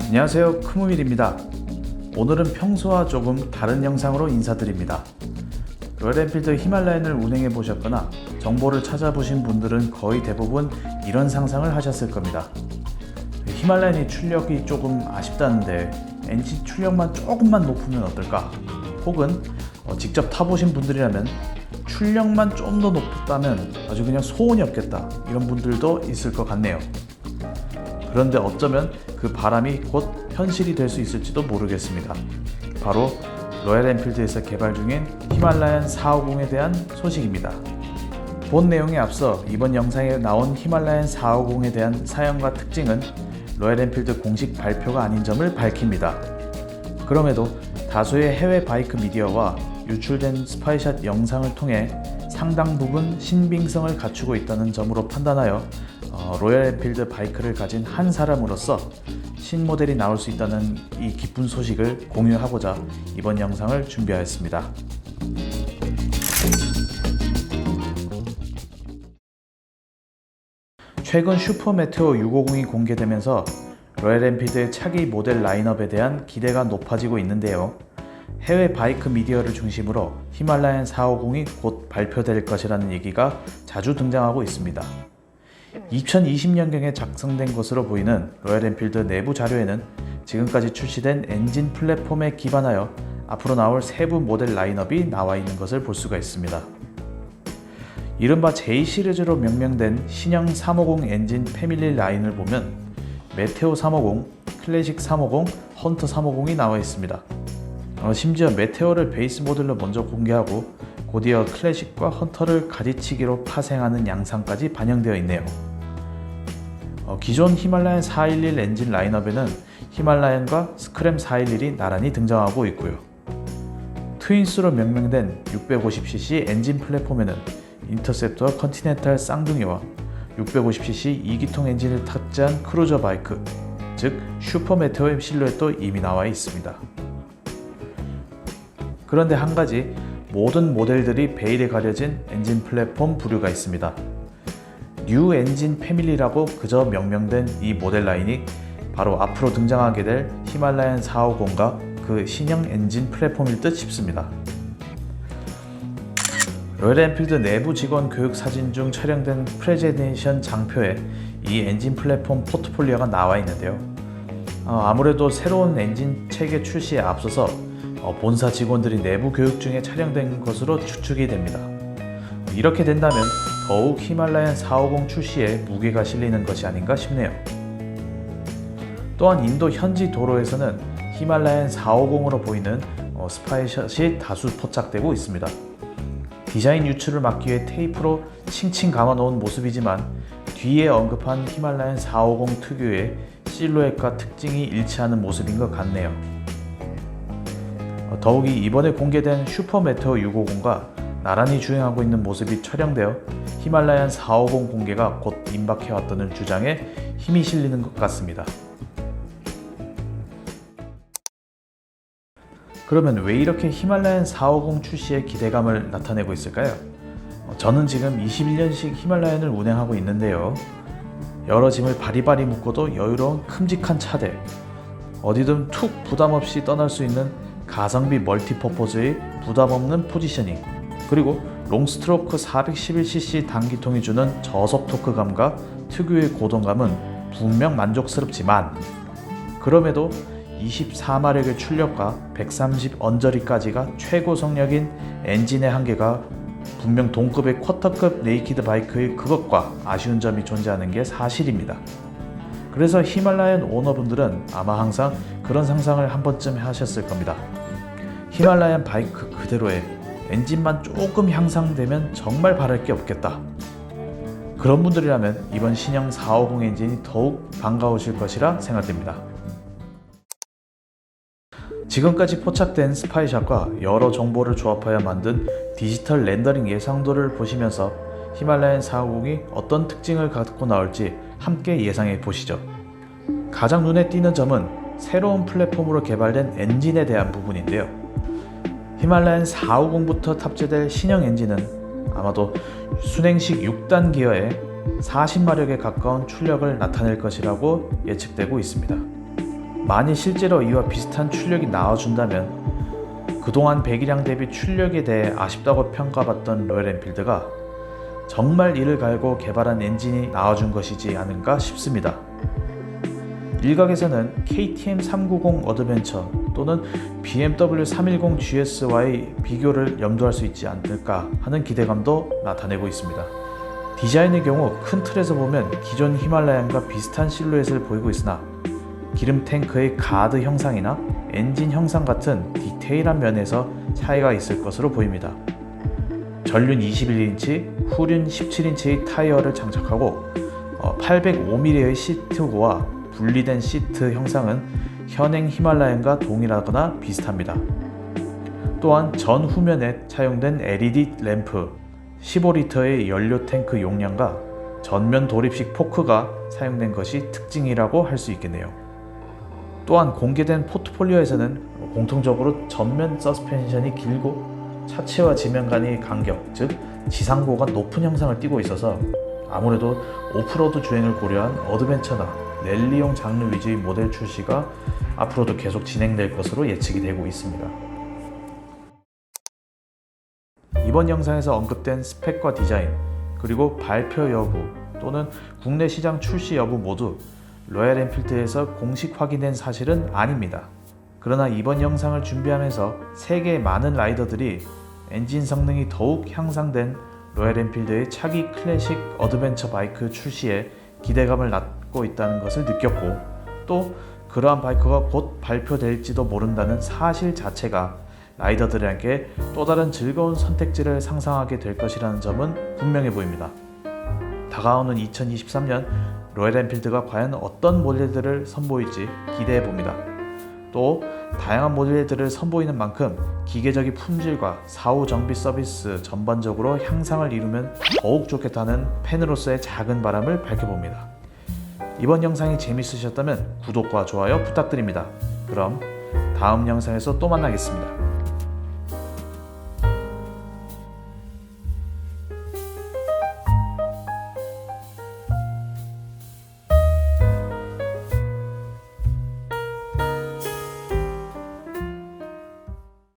안녕하세요, 크무밀입니다. 오늘은 평소와 조금 다른 영상으로 인사드립니다. 로얄엔필드 히말라얀을 운행해 보셨거나 정보를 찾아보신 분들은 거의 대부분 이런 상상을 하셨을 겁니다. 히말라얀이 출력이 조금 아쉽다는데 엔진 출력만 조금만 높으면 어떨까? 혹은 직접 타보신 분들이라면 출력만 좀 더 높았다면 아주 그냥 소원이 없겠다, 이런 분들도 있을 것 같네요. 그런데 어쩌면 그 바람이 곧 현실이 될 수 있을지도 모르겠습니다. 바로 로얄엔필드에서 개발 중인 히말라얀 450에 대한 소식입니다. 본 내용에 앞서 이번 영상에 나온 히말라얀 450에 대한 사양과 특징은 로얄엔필드 공식 발표가 아닌 점을 밝힙니다. 그럼에도 다수의 해외 바이크 미디어와 유출된 스파이샷 영상을 통해 상당 부분 신빙성을 갖추고 있다는 점으로 판단하여 로얄엔필드 바이크를 가진 한 사람으로서 신모델이 나올 수 있다는 이 기쁜 소식을 공유하고자 이번 영상을 준비하였습니다. 최근 슈퍼 메테오 650이 공개되면서 로얄엔필드의 차기 모델 라인업에 대한 기대가 높아지고 있는데요. 해외 바이크 미디어를 중심으로 히말라얀 450이 곧 발표될 것이라는 얘기가 자주 등장하고 있습니다. 2020년경에 작성된 것으로 보이는 로얄엔필드 내부 자료에는 지금까지 출시된 엔진 플랫폼에 기반하여 앞으로 나올 세부 모델 라인업이 나와 있는 것을 볼 수가 있습니다. 이른바 J 시리즈로 명명된 신형 350 엔진 패밀리 라인을 보면 메테오 350, 클래식 350, 헌터 350이 나와 있습니다. 심지어 메테오를 베이스 모델로 먼저 공개하고 곧이어 클래식과 헌터를 가지치기로 파생하는 양상까지 반영되어 있네요. 기존 히말라얀 411 엔진 라인업에는 히말라얀과 스크램 411이 나란히 등장하고 있고요. 트윈스로 명명된 650cc 엔진 플랫폼에는 인터셉터와 컨티넨탈 쌍둥이와 650cc 2기통 엔진을 탑재한 크루저 바이크, 즉 슈퍼 메테오의 실루엣도 이미 나와 있습니다. 그런데 한 가지, 모든 모델들이 베일에 가려진 엔진 플랫폼 부류가 있습니다. 뉴 엔진 패밀리라고 그저 명명된 이 모델 라인이 바로 앞으로 등장하게 될 히말라얀 450과 그 신형 엔진 플랫폼일 듯 싶습니다. 로얄엔필드 내부 직원 교육 사진 중 촬영된 프레젠테이션 장표에 이 엔진 플랫폼 포트폴리오가 나와 있는데요. 아무래도 새로운 엔진 체계 출시에 앞서서 본사 직원들이 내부 교육 중에 촬영된 것으로 추측이 됩니다. 이렇게 된다면 더욱 히말라얀 450 출시에 무게가 실리는 것이 아닌가 싶네요. 또한 인도 현지 도로에서는 히말라얀 450으로 보이는 스파이샷이 다수 포착되고 있습니다. 디자인 유출을 막기 위해 테이프로 칭칭 감아놓은 모습이지만 뒤에 언급한 히말라얀 450 특유의 실루엣과 특징이 일치하는 모습인 것 같네요. 더욱이 이번에 공개된 슈퍼 메테오 650과 나란히 주행하고 있는 모습이 촬영되어 히말라얀 450 공개가 곧 임박해왔다는 주장에 힘이 실리는 것 같습니다. 그러면 왜 이렇게 히말라얀 450 출시에 기대감을 나타내고 있을까요? 저는 지금 21년식 히말라얀을 운행하고 있는데요. 여러 짐을 바리바리 묶어도 여유로운 큼직한 차대, 어디든 툭 부담없이 떠날 수 있는 가성비 멀티퍼포즈의 부담없는 포지셔닝, 그리고 롱스트로크 411cc 단기통이 주는 저속 토크감과 특유의 고동감은 분명 만족스럽지만, 그럼에도 24마력의 출력과 130 언저리까지가 최고 성력인 엔진의 한계가 분명 동급의 쿼터급 네이키드 바이크의 그것과 아쉬운 점이 존재하는 게 사실입니다. 그래서 히말라얀 오너분들은 아마 항상 그런 상상을 한 번쯤 하셨을 겁니다. 히말라얀 바이크 그대로의 엔진만 조금 향상되면 정말 바랄 게 없겠다. 그런 분들이라면 이번 신형 450 엔진이 더욱 반가우실 것이라 생각됩니다. 지금까지 포착된 스파이샷과 여러 정보를 조합하여 만든 디지털 렌더링 예상도를 보시면서 히말라얀 450이 어떤 특징을 갖고 나올지 함께 예상해 보시죠. 가장 눈에 띄는 점은 새로운 플랫폼으로 개발된 엔진에 대한 부분인데요. 히말라얀 450부터 탑재될 신형 엔진은 아마도 순행식 6단 기어에 40마력에 가까운 출력을 나타낼 것이라고 예측되고 있습니다. 만일 실제로 이와 비슷한 출력이 나와준다면 그동안 배기량 대비 출력에 대해 아쉽다고 평가받던 로열 엔필드가 정말 이를 갈고 개발한 엔진이 나와준 것이지 않은가 싶습니다. 일각에서는 KTM 390 어드벤처 또는 BMW 310 GS와의 비교를 염두할 수 있지 않을까 하는 기대감도 나타내고 있습니다. 디자인의 경우 큰 틀에서 보면 기존 히말라얀과 비슷한 실루엣을 보이고 있으나 기름 탱크의 가드 형상이나 엔진 형상 같은 디테일한 면에서 차이가 있을 것으로 보입니다. 전륜 21인치, 후륜 17인치의 타이어를 장착하고 805mm의 시트고와 분리된 시트 형상은 현행 히말라얀과 동일하거나 비슷합니다. 또한 전 후면에 차용된 LED 램프, 15리터의 연료 탱크 용량과 전면 돌입식 포크가 사용된 것이 특징이라고 할 수 있겠네요. 또한 공개된 포트폴리오에서는 공통적으로 전면 서스펜션이 길고 차체와 지면 간의 간격, 즉 지상고가 높은 형상을 띠고 있어서 아무래도 오프로드 주행을 고려한 어드벤처나 랠리용 장르 위주의 모델 출시가 앞으로도 계속 진행될 것으로 예측이 되고 있습니다. 이번 영상에서 언급된 스펙과 디자인, 그리고 발표 여부 또는 국내 시장 출시 여부 모두 로얄 엔필드에서 공식 확인된 사실은 아닙니다. 그러나 이번 영상을 준비하면서 세계의 많은 라이더들이 엔진 성능이 더욱 향상된 로얄 엔필드의 차기 클래식 어드벤처 바이크 출시에 기대감을 갖고 있다는 것을 느꼈고, 또 그러한 바이크가 곧 발표될지도 모른다는 사실 자체가 라이더들에게 또 다른 즐거운 선택지를 상상하게 될 것이라는 점은 분명해 보입니다. 다가오는 2023년 로얄 엔필드가 과연 어떤 모델들을 선보일지 기대해 봅니다. 또 다양한 모델들을 선보이는 만큼 기계적인 품질과 사후 정비 서비스 전반적으로 향상을 이루면 더욱 좋겠다는 팬으로서의 작은 바람을 밝혀봅니다. 이번 영상이 재밌으셨다면 구독과 좋아요 부탁드립니다. 그럼 다음 영상에서 또 만나겠습니다.